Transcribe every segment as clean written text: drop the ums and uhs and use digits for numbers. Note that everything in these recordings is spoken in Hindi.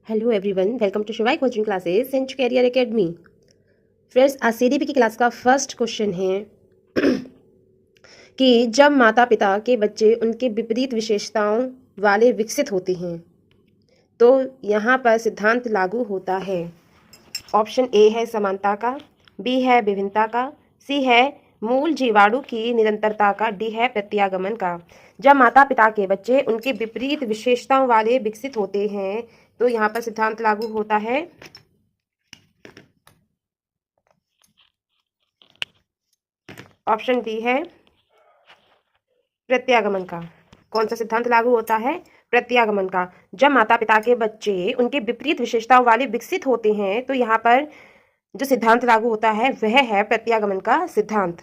Hello everyone, welcome to Shivai coaching classes and career academy. Friends, आज सीडीपी की क्लास का फर्स्ट क्वेश्चन है कि जब माता पिता के बच्चे उनके विपरीत विशेषताओं वाले विकसित होते हैं तो यहाँ पर सिद्धांत लागू होता है। ऑप्शन ए है समानता का, बी है विभिन्नता का, सी है मूल जीवाणु की निरंतरता का, डी है प्रत्यागमन का। जब माता पिता के बच्चे उनके विपरीत विशेषताओं वाले विकसित होते हैं तो यहाँ पर सिद्धांत लागू होता है। ऑप्शन डी है प्रत्यागमन का। कौन सा सिद्धांत लागू होता है? प्रत्यागमन का। जब माता पिता के बच्चे उनके विपरीत विशेषताओं वाले विकसित होते हैं तो यहाँ पर जो सिद्धांत लागू होता है वह है प्रत्यागमन का सिद्धांत।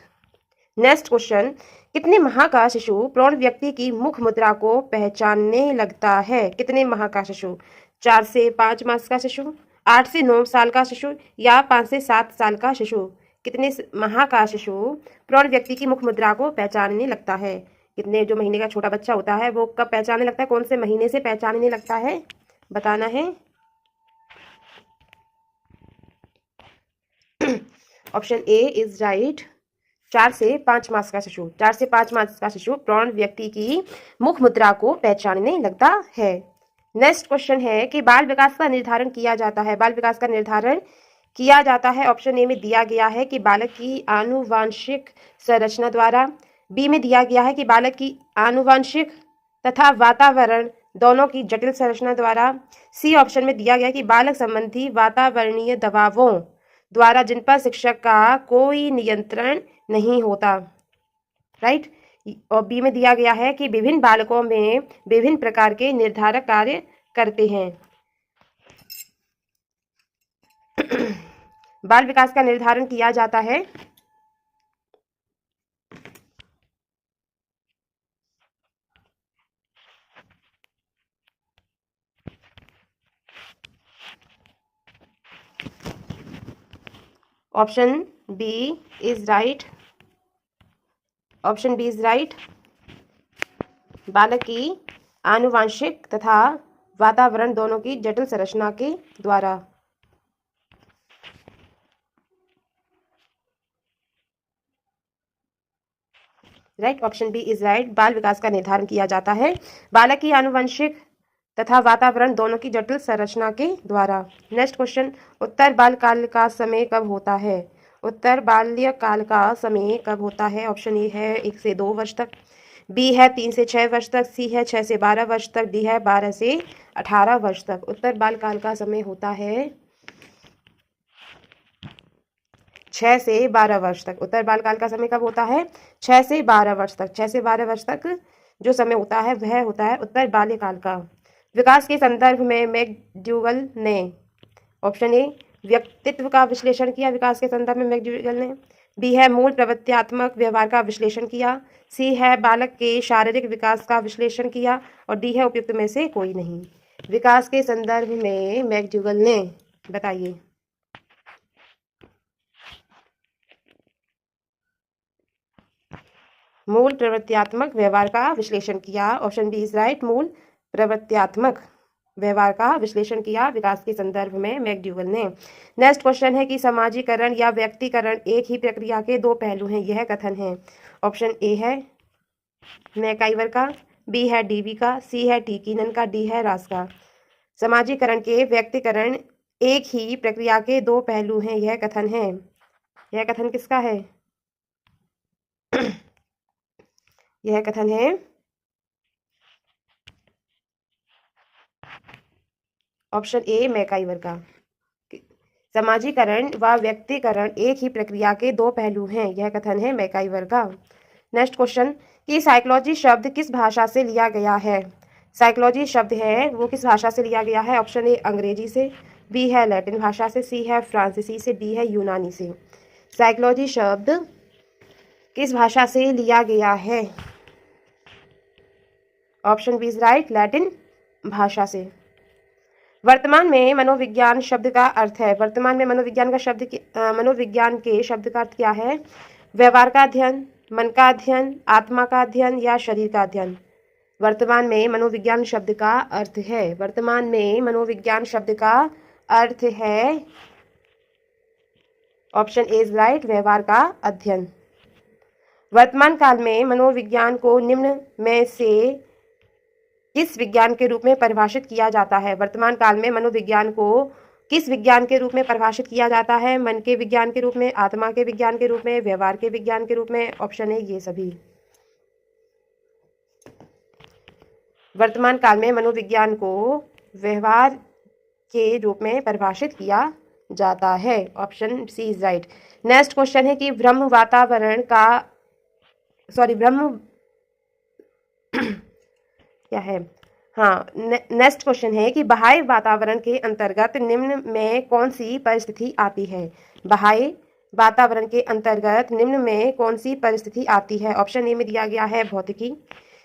नेक्स्ट क्वेश्चन, कितने माह का शिशु प्रौढ़ व्यक्ति की मुख मुद्रा को पहचानने लगता है? कितने माह का शिशु? 4 से 5 मास का शिशु, 8 से 9 साल का शिशु या 5 से 7 साल का शिशु? कितने माह का शिशु प्रौढ़ व्यक्ति की मुख मुद्रा को पहचानने लगता है? कितने जो महीने का छोटा बच्चा होता है वो कब पहचानने लगता है? कौन से महीने से पहचानने लगता है? बताना है। Option A is right. 4 से 5 मास का शिशु, 4 से 5 मास का शिशु प्रौढ़ व्यक्ति की मुख मुद्रा को पहचानने लगता है। नेक्स्ट क्वेश्चन है कि बाल विकास का निर्धारण किया जाता है। बाल विकास का निर्धारण किया जाता है। ऑप्शन ए में दिया गया है कि बालक की आनुवांशिक संरचना द्वारा, बी में दिया गया है कि बालक की आनुवांशिक तथा वातावरण दोनों की जटिल संरचना द्वारा, सी ऑप्शन में दिया गया कि बालक संबंधी वातावरणीय दबावों द्वारा जिन पर शिक्षक का कोई नियंत्रण नहीं होता। राइट। और बी में दिया गया है कि विभिन्न बालकों में विभिन्न प्रकार के निर्धारक कार्य करते हैं। बाल विकास का निर्धारण किया जाता है। Option B is right. Option B is right. बालक की आनुवांशिक तथा वातावरण दोनों की जटिल संरचना के द्वारा। Right, option B is right. बाल विकास का निर्धारण किया जाता है बालक की आनुवंशिक तथा वातावरण दोनों की जटिल संरचना के द्वारा। नेक्स्ट क्वेश्चन, उत्तर बाल्यकाल का समय कब होता है? उत्तर बाल्यकाल का समय कब होता है? ऑप्शन ए है 1 से 2 वर्ष तक, बी है 3 से 6 वर्ष तक, सी है 6 से 12 वर्ष तक, डी है 12 से 18 वर्ष तक। उत्तर बाल्यकाल का समय होता है 6 से 12 वर्ष तक। उत्तर बालकाल का समय कब होता है? 6 से 12 वर्ष तक। 6 से 12 वर्ष तक जो समय होता है वह होता है उत्तर बाल्यकाल का। विकास के संदर्भ में मैकडूगल ने, ऑप्शन ए व्यक्तित्व का विश्लेषण किया, विकास के संदर्भ में मैकडूगल ने, बी है मूल प्रवृत्त्यात्मक व्यवहार का विश्लेषण किया, सी है बालक के शारीरिक विकास का विश्लेषण किया और डी है उपयुक्त में से कोई नहीं। विकास के संदर्भ में मैकडूगल ने, बताइए। मूल प्रवृत्त्यात्मक व्यवहार का विश्लेषण किया। Option B is right. मूल प्रवृत्त्यात्मक व्यवहार का विश्लेषण किया विकास के संदर्भ में मैकडूगल ने। नेक्स्ट क्वेश्चन है कि समाजीकरण या व्यक्तिकरण एक ही प्रक्रिया के दो पहलू हैं, यह कथन है। ऑप्शन ए है मैकाइवर का, बी है डीवी का, सी है टीकीनन का, डी है रास का। समाजीकरण के व्यक्तिकरण एक ही प्रक्रिया के दो पहलू हैं, यह कथन है। यह कथन किसका है? यह कथन है ऑप्शन ए मैकाइवर का। समाजीकरण व व्यक्तिकरण एक ही प्रक्रिया के दो पहलू हैं, यह कथन है मैकाइवर का। नेक्स्ट क्वेश्चन कि साइकोलॉजी शब्द किस भाषा से लिया गया है? साइकोलॉजी शब्द है वो किस भाषा से लिया गया है? ऑप्शन ए अंग्रेजी से, बी है लैटिन भाषा से, सी है फ्रांसीसी से, डी है यूनानी से। साइकोलॉजी शब्द किस भाषा से लिया गया है? Option B is right, Latin भाषा से। वर्तमान में मनोविज्ञान शब्द का अर्थ है। वर्तमान में मनोविज्ञान का शब्द मनोविज्ञान के शब्द का अर्थ क्या है? व्यवहार का अध्ययन, मन का अध्ययन, आत्मा का अध्ययन या शरीर का अध्ययन। वर्तमान में मनोविज्ञान शब्द का अर्थ है, वर्तमान में मनोविज्ञान शब्द का अर्थ है, ऑप्शन ए इज राइट, व्यवहार का अध्ययन। वर्तमान काल में मनोविज्ञान को निम्न में से किस विज्ञान के रूप में परिभाषित किया जाता है? वर्तमान काल में मनोविज्ञान को किस विज्ञान के रूप में परिभाषित किया जाता है? मन के विज्ञान के रूप में, आत्मा के विज्ञान के रूप में, व्यवहार के विज्ञान के रूप में, ऑप्शन है ये सभी। वर्तमान काल में मनोविज्ञान को व्यवहार के रूप में परिभाषित किया जाता है, option C is right. Next question है कि ब्रह्म वातावरण का ब्रह्म क्या है, हाँ, नेक्स्ट क्वेश्चन है कि बाह्य वातावरण के अंतर्गत निम्न में कौन सी परिस्थिति आती है? बाह्य वातावरण के अंतर्गत निम्न में कौन सी परिस्थिति आती है? ऑप्शन ए में दिया गया है भौतिकी,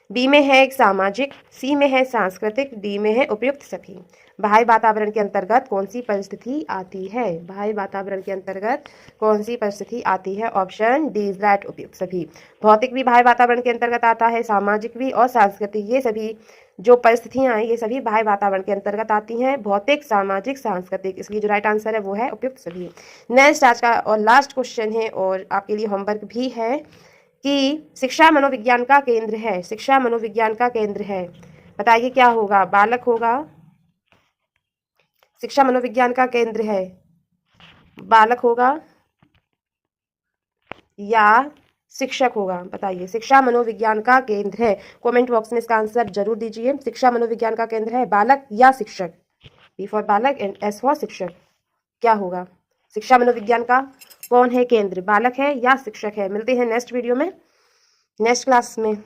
बी में है एक सामाजिक, सी में है सांस्कृतिक, डी में है उपयुक्त सभी। बाह्य वातावरण के अंतर्गत कौन सी परिस्थिति आती है? बाह्य वातावरण के अंतर्गत कौन सी परिस्थिति आती है? ऑप्शन डी इज राइट, उपयुक्त सभी। भौतिक भी बाह्य वातावरण के अंतर्गत आता है, सामाजिक भी और सांस्कृतिक, ये सभी जो परिस्थितियां हैं ये सभी बाह्य वातावरण के अंतर्गत आती हैं, भौतिक, सामाजिक, सांस्कृतिक। इसलिए जो राइट आंसर है वो है उपयुक्त सभी। नेक्स्ट आज का और लास्ट क्वेश्चन है और आपके लिए होमवर्क भी है कि शिक्षा मनोविज्ञान का केंद्र है, शिक्षा मनोविज्ञान का केंद्र है, बताइए क्या होगा? बालक होगा, शिक्षा मनोविज्ञान का केंद्र है, बालक होगा या शिक्षक होगा? बताइए, शिक्षा मनोविज्ञान का केंद्र है, कमेंट बॉक्स में इसका आंसर जरूर दीजिए। शिक्षा मनोविज्ञान का केंद्र है बालक या शिक्षक? बी फॉर बालक एंड एस फॉर शिक्षक, क्या होगा? शिक्षा मनोविज्ञान का कौन है केंद्र, बालक है या शिक्षक है? मिलते हैं नेक्स्ट वीडियो में, नेक्स्ट क्लास में।